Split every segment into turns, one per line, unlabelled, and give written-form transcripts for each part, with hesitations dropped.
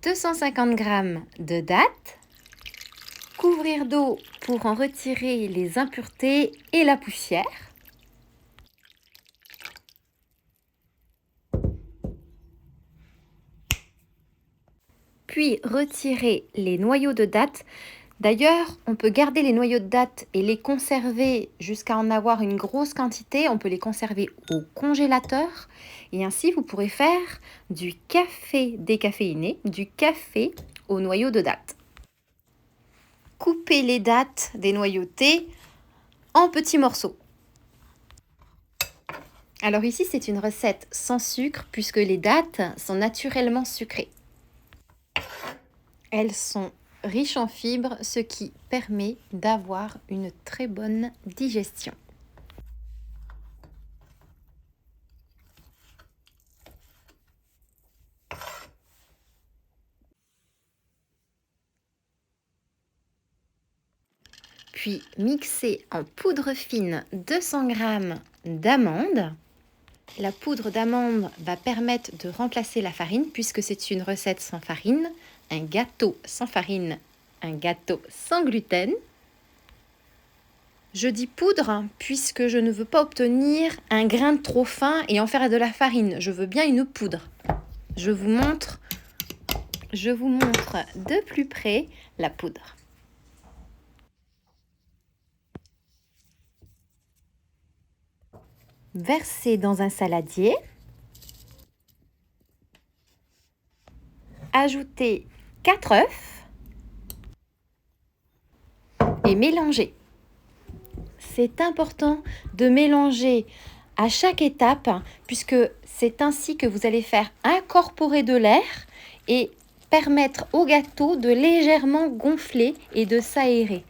250 g de dattes, couvrir d'eau pour en retirer les impuretés et la poussière. Puis retirer les noyaux de dattes. D'ailleurs, on peut garder les noyaux de dattes et les conserver jusqu'à en avoir une grosse quantité. On peut les conserver au congélateur et ainsi vous pourrez faire du café décaféiné, du café aux noyaux de dattes. Coupez les dattes dénoyautées en petits morceaux. Alors ici, c'est une recette sans sucre puisque les dattes sont naturellement sucrées. Elles sont riches en fibres, ce qui permet d'avoir une très bonne digestion. Puis mixer en poudre fine 200 g d'amandes. La poudre d'amande va permettre de remplacer la farine puisque c'est une recette sans farine, un gâteau sans farine, un gâteau sans gluten. Je dis poudre puisque je ne veux pas obtenir un grain trop fin et en faire de la farine. Je veux bien une poudre. Je vous montre de plus près la poudre. Versez dans un saladier. Ajoutez 4 œufs et mélangez. C'est important de mélanger à chaque étape puisque c'est ainsi que vous allez faire incorporer de l'air et permettre au gâteau de légèrement gonfler et de s'aérer.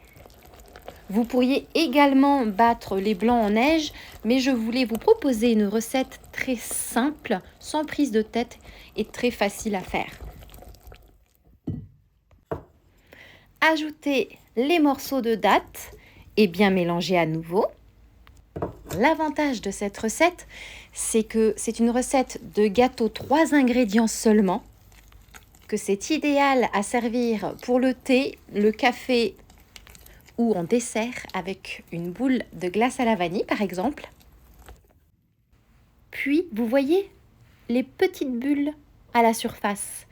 Vous pourriez également battre les blancs en neige, mais je voulais vous proposer une recette très simple, sans prise de tête et très facile à faire. Ajoutez les morceaux de dattes et bien mélanger à nouveau. L'avantage de cette recette, c'est que c'est une recette de gâteau 3 ingrédients seulement, que c'est idéal à servir pour le thé, le café ou en dessert avec une boule de glace à la vanille par exemple. Puis, vous voyez les petites bulles à la surface.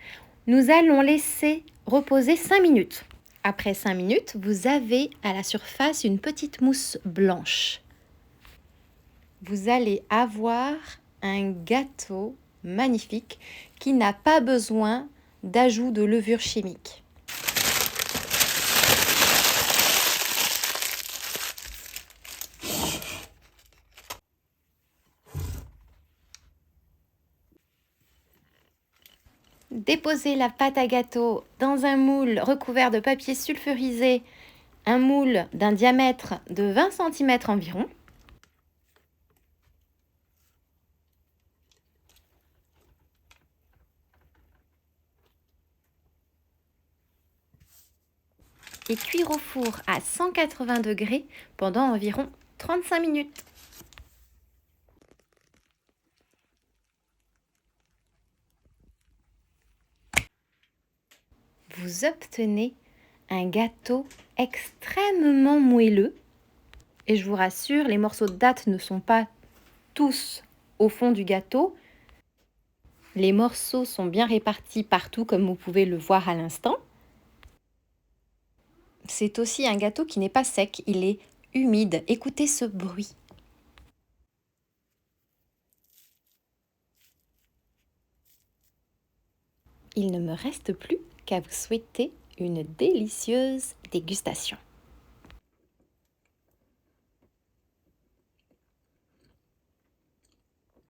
Nous allons laisser reposer 5 minutes. Après 5 minutes, vous avez à la surface une petite mousse blanche. Vous allez avoir un gâteau magnifique qui n'a pas besoin d'ajout de levure chimique. Déposez la pâte à gâteau dans un moule recouvert de papier sulfurisé, un moule d'un diamètre de 20 cm environ. Et cuire au four à 180 degrés pendant environ 35 minutes. Vous obtenez un gâteau extrêmement moelleux. Et je vous rassure, les morceaux de dattes ne sont pas tous au fond du gâteau. Les morceaux sont bien répartis partout comme vous pouvez le voir à l'instant. C'est aussi un gâteau qui n'est pas sec, il est humide. Écoutez ce bruit. Il ne me reste plus qu'à vous souhaiter une délicieuse dégustation.